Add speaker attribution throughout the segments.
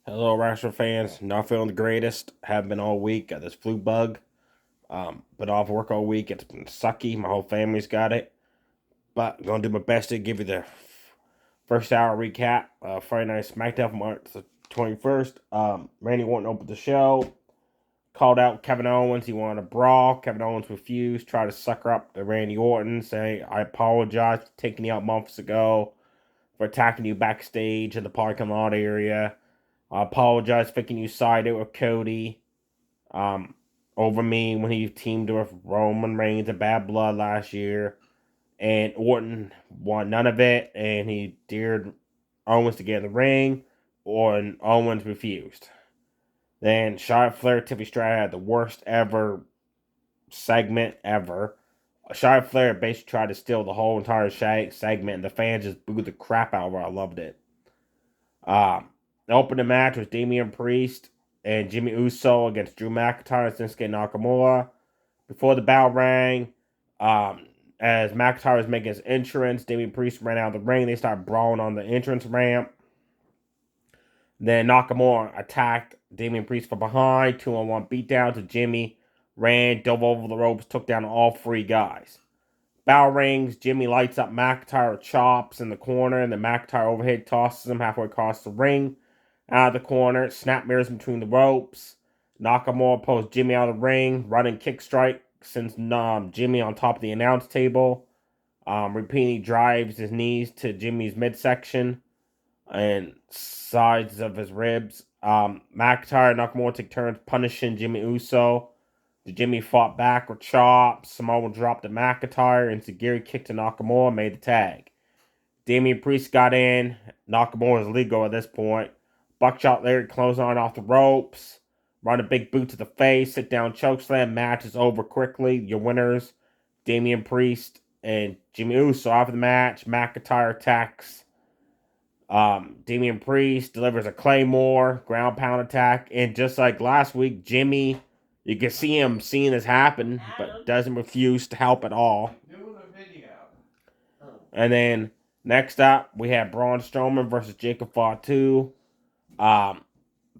Speaker 1: Hello, wrestling fans. Not feeling the greatest. Have been all week. Got this flu bug. Been off work all week. It's been sucky. My whole family's got it. But gonna do my best to give you the first hour recap. Friday night SmackDown from March the 21st. Randy Orton opened the show. Called out Kevin Owens. He wanted a brawl. Kevin Owens refused. Tried to sucker up to Randy Orton, saying, "I apologize for taking you out months ago, for attacking you backstage in the parking lot area. I apologize for thinking you sided with Cody um, over me when he teamed with Roman Reigns and Bad Blood last year. And Orton won none of it, and he dared Owens to get in the ring, and Owens refused. Then Charlotte Flair, Tiffany Stratton had the worst ever segment ever. Charlotte Flair basically tried to steal the whole entire segment, and the fans just booed the crap out of her. I loved it. The opening match was Damian Priest and Jimmy Uso against Drew McIntyre and Shinsuke Nakamura. Before the bell rang, as McIntyre was making his entrance, Damian Priest ran out of the ring. They started brawling on the entrance ramp. Then Nakamura attacked Damian Priest from behind, 2-on-1 beatdown to Jimmy. Ran, dove over the ropes, took down all three guys. Bell rings, Jimmy lights up McIntyre chops in the corner, and then McIntyre overhead tosses him halfway across the ring. Out of the corner, snap mirrors between the ropes. Nakamura pulls Jimmy out of the ring, running kick strike, sends Jimmy on top of the announce table. Repeatedly drives his knees to Jimmy's midsection and sides of his ribs. McIntyre and Nakamura take turns punishing Jimmy Uso. Jimmy fought back with chops. Samoa dropped to McIntyre, and Sagiri kicked to Nakamura, made the tag. Damian Priest got in. Nakamura is legal at this point. Buckshot Larry clothesline off the ropes. Run a big boot to the face. Sit down chokeslam. Match is over quickly. Your winners, Damian Priest and Jimmy Uso. After the match, McIntyre attacks Damian Priest. Delivers a Claymore. Ground pound attack. And just like last week, Jimmy, you can see him seeing this happen, but doesn't refuse to help at all. And then next up, we have Braun Strowman versus Jacob Fatu.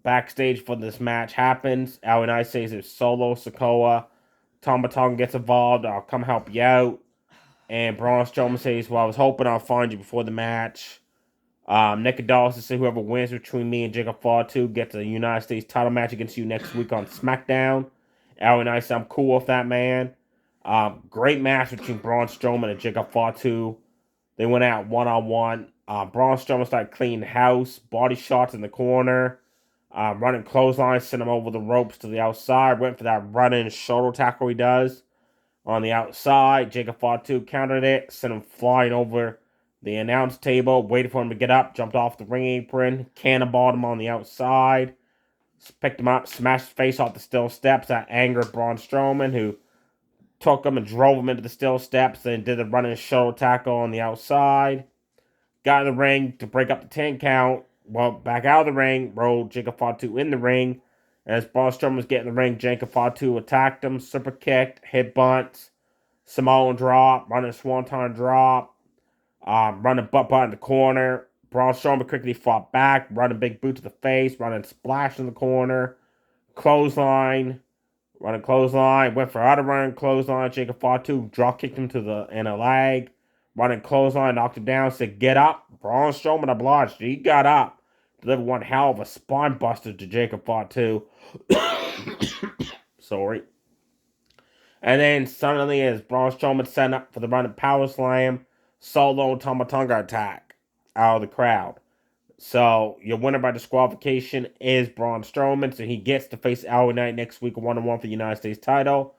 Speaker 1: Backstage for this match happens. Alan I says it's solo Sokoa. Tama Tonga gets involved. I'll come help you out. And Braun Strowman says, "Well, I was hoping I'll find you before the match." Nick Dawson says whoever wins between me and Jacob Fatu gets a United States title match against you next week on SmackDown. Alan I says I'm cool with that, man. Great match between Braun Strowman and Jacob Fatu. They went out one-on-one. Braun Strowman started cleaning house. Body shots in the corner. Running clothesline, sent him over the ropes to the outside. Went for that running shoulder tackle he does on the outside. Jacob Fatu countered it, sent him flying over the announce table. Waited for him to get up, jumped off the ring apron, cannonballed him on the outside. Picked him up, smashed his face off the steel steps. That angered Braun Strowman, who took him and drove him into the steel steps and did a running shoulder tackle on the outside. Got in the ring to break up the 10 count. Well, back out of the ring, rolled Jacob Fatu in the ring. As Braun Strowman was getting in the ring, Jacob Fatu attacked him, super kicked, hit bunts, Samoan drop, running swanton drop, running butt in the corner. Braun Strowman quickly fought back, running big boot to the face, running splash in the corner, clothesline, running clothesline, went for out of running clothesline. Jacob Fatu drop kicked him to the in a leg. Running clothesline, knocked him down, said, "Get up." Braun Strowman obliged. He got up. Delivered one hell of a spine buster to Jacob Fatu. Sorry. And then suddenly, as Braun Strowman set up for the running power slam, solo Tama Tonga attack out of the crowd. So your winner by disqualification is Braun Strowman. So he gets to face LA Knight next week, 1-on-1 for the United States title.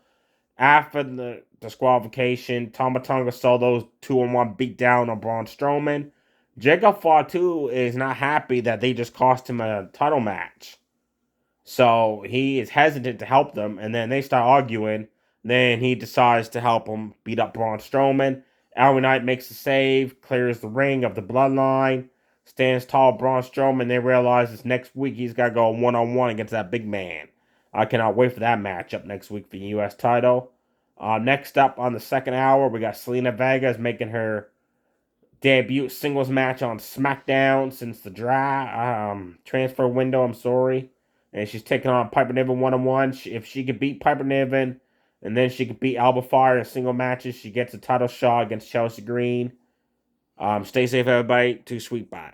Speaker 1: After the disqualification, Tama Tonga solos 2-on-1 beatdown on Braun Strowman. Jacob Fatu is not happy that they just cost him a title match. So he is hesitant to help them, and then they start arguing. Then he decides to help him beat up Braun Strowman. LA Knight makes the save, clears the ring of the bloodline, stands tall Braun Strowman. They realize this next week he's got to go 1-on-1 against that big man. I cannot wait for that matchup next week for the U.S. title. Next up on the second hour, we got Selena Vega making her debut singles match on SmackDown since the transfer window. I'm sorry, and she's taking on Piper Niven one-on-one. If she could beat Piper Niven, and then she could beat Alba Fire in single matches, she gets a title shot against Chelsea Green. Stay safe, everybody. Too sweet. Bye.